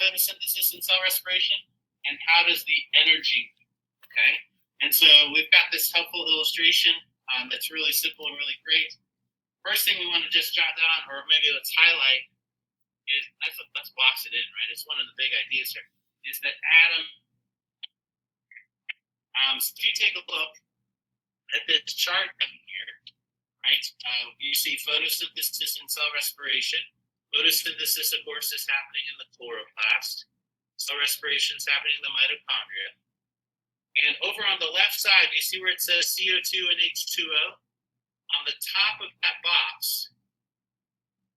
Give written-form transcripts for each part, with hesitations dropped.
photosynthesis and cell respiration, and how does the energy move, okay? And so we've got this helpful illustration that's really simple and really great. First thing we want to just jot down, or maybe let's highlight, is let's box it in, right? It's one of the big ideas here, is that atom. So if you take a look at this chart down here, right? You see photosynthesis and cell respiration. Photosynthesis, of course, is happening in the chloroplast. Cell respiration is happening in the mitochondria. And over on the left side, you see where it says CO2 and H2O? On the top of that box,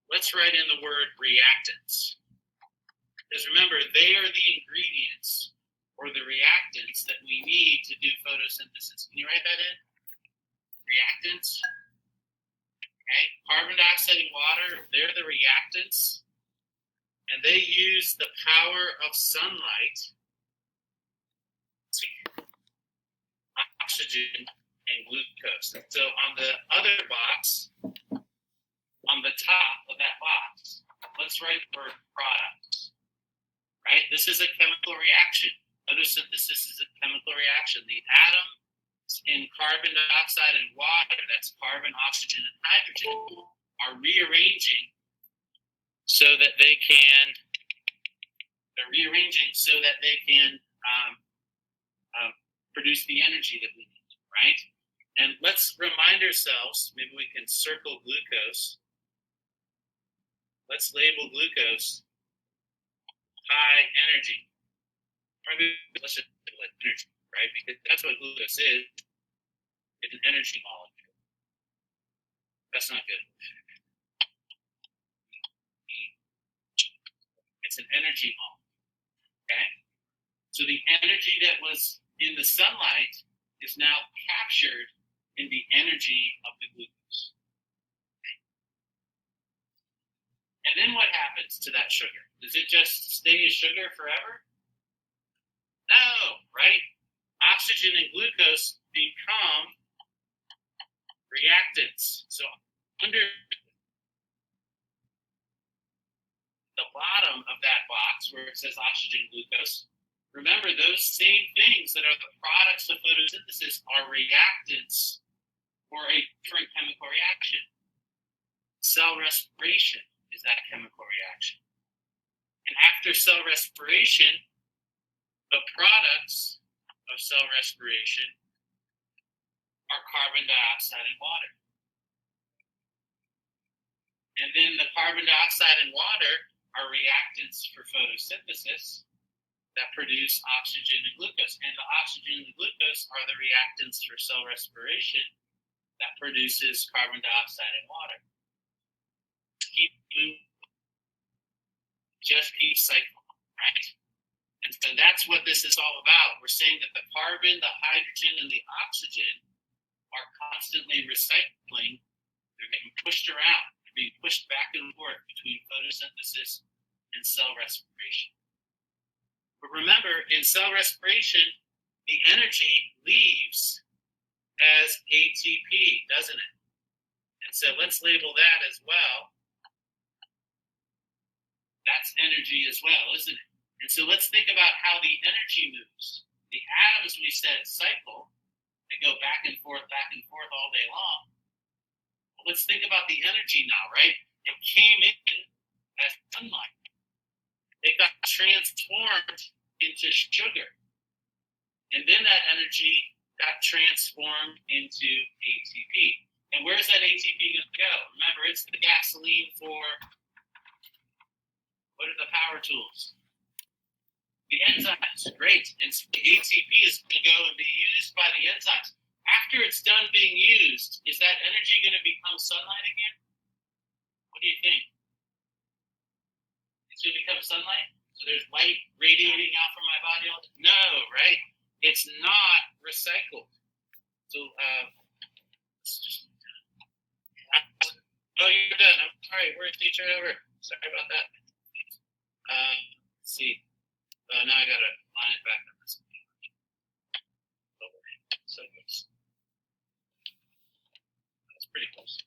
let's write in the word reactants. Because remember, they are the ingredients or the reactants that we need to do photosynthesis. Can you write that in? Reactants. Okay. Carbon dioxide and water, they're the reactants. And they use the power of sunlight to oxygen and glucose. So on the other box, on the top of that box, let's write the word products. Right? This is a chemical reaction. Photosynthesis is a chemical reaction. The atoms in carbon dioxide and water, that's carbon, oxygen, and hydrogen, are rearranging so that they can produce the energy that we need, right? And let's remind ourselves, maybe we can circle glucose. Let's label glucose high energy. Or maybe let's just label it energy, right? Because that's what glucose is. It's an energy molecule. That's not good. It's an energy molecule, okay? So the energy that was in the sunlight is now captured in the energy of the glucose. Okay? And then what happens to that sugar? Does it just stay as sugar forever? No, right? Oxygen and glucose become reactants. So under the bottom of that box where it says oxygen and glucose, remember those same things that are the products of photosynthesis are reactants for a different chemical reaction. Cell respiration is that chemical reaction. And after cell respiration, the products of cell respiration are carbon dioxide and water. And then the carbon dioxide and water are reactants for photosynthesis that produce oxygen and glucose. And the oxygen and the glucose are the reactants for cell respiration that produces carbon dioxide and water. Just keep cycling, right? And so that's what this is all about. We're saying that the carbon, the hydrogen, and the oxygen are constantly recycling. They're getting pushed around. They're being pushed back and forth between photosynthesis and cell respiration. But remember, in cell respiration, the energy leaves as ATP, doesn't it? And so let's label that as well. That's energy as well, isn't it? And so let's think about how the energy moves. The atoms, we said, cycle. They go back and forth all day long. But let's think about the energy now, right? It came in as sunlight. It got transformed into sugar. And then that energy got transformed into ATP. And where's that ATP going to go? Remember, it's the gasoline for, what are the power tools? The enzymes. Great. And so the ATP is going to go and be used by the enzymes. After it's done being used, is that energy going to become sunlight again? What do you think? It's going to become sunlight? So there's light radiating out from my body all the time? No, right? It's not recycled. So, oh, you're done. I'm sorry. Where's the turnover? Sorry about that. Let's see. Now I got to line it back up. So close. That's pretty close.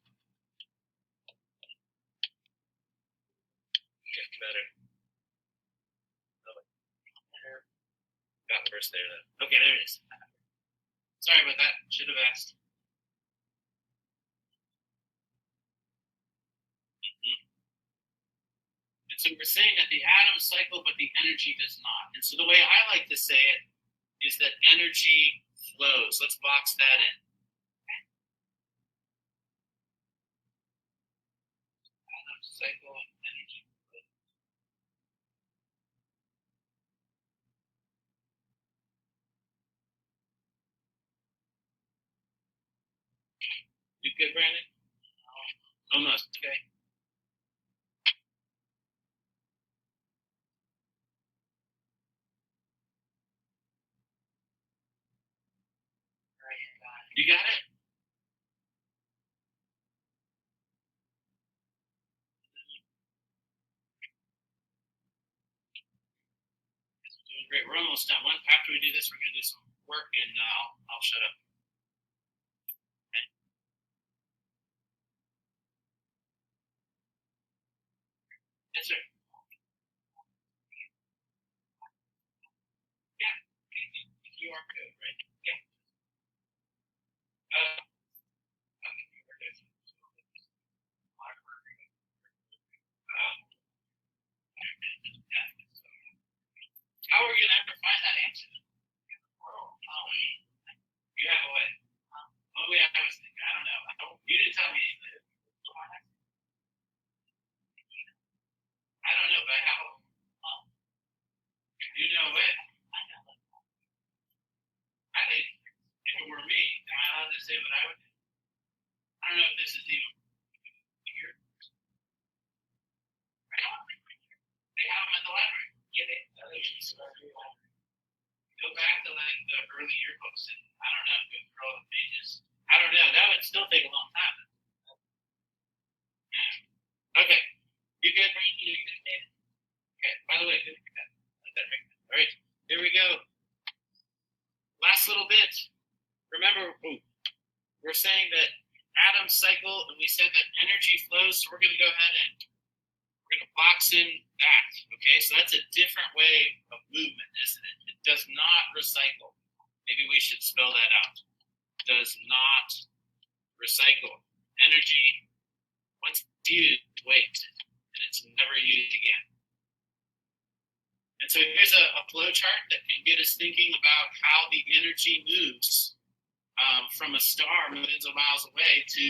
Get better. Got first there, though. Okay, there it is. Sorry about that. Should have asked. And so we're saying that the atoms cycle, but the energy does not. And so the way I like to say it is that energy flows. Let's box that in. Atoms cycle and energy flows. You good, Brandon? Almost. Okay. You got it? Doing great. We're almost done. After we do this, we're going to do some work, and I'll shut up. Okay? Yes, sir. Yeah. QR code, right? Yeah. How are we going to ever find that answer? You have a way. Oh, yeah, I was thinking. I don't know. You didn't tell me. I don't know, but how? You know it. I think if it were me, am I allowed to say what I would do? I don't know if this is even here. They have them in the library. Yeah, go back to like the early yearbooks and I don't know, go through all the pages. I don't know. That would still take a long time. Yeah. Okay. You good, Randy? You good, David? Okay. By the way, good. All right. Here we go. Last little bit. Remember, we're saying that atoms cycle, and we said that energy flows. So we're going to go ahead and we're going to box in that. Okay, so that's a different way of movement, isn't it? It does not recycle. Maybe we should spell that out. Does not recycle. Energy, once used, wasted, and it's never used again. And so here's a flow chart that can get us thinking about how the energy moves from a star millions of miles away to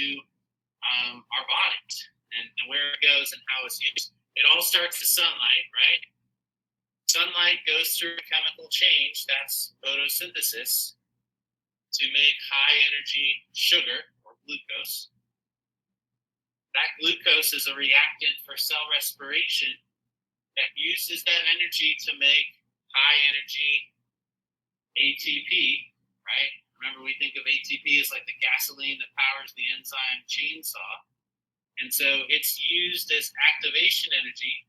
our bodies and where it goes and how it's used. It all starts with sunlight, right? Sunlight goes through a chemical change, that's photosynthesis, to make high energy sugar or glucose. That glucose is a reactant for cell respiration that uses that energy to make high energy ATP, right? Remember, we think of ATP as like the gasoline that powers the enzyme chainsaw. And so it's used as activation energy.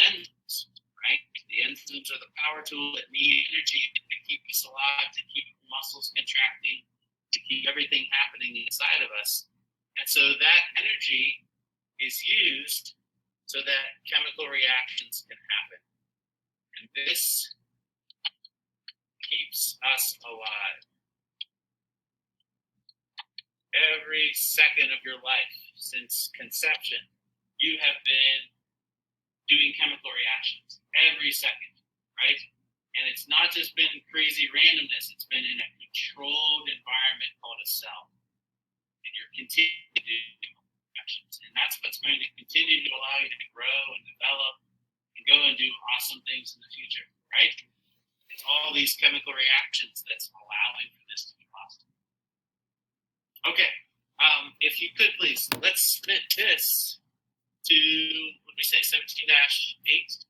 Enzymes, right? The enzymes are the power tool that need energy to keep us alive, to keep muscles contracting, to keep everything happening inside of us. And so that energy is used so that chemical reactions can happen. And this keeps us alive. Every second of your life since conception, you have been doing chemical reactions. Every second, right? And it's not just been crazy randomness, it's been in a controlled environment called a cell. And you're continuing to do reactions. And that's what's going to continue to allow you to grow and develop and go and do awesome things in the future, right? It's all these chemical reactions that's allowing for this to be possible. Okay, if you could please, let's split this to, what did we say, 17-8?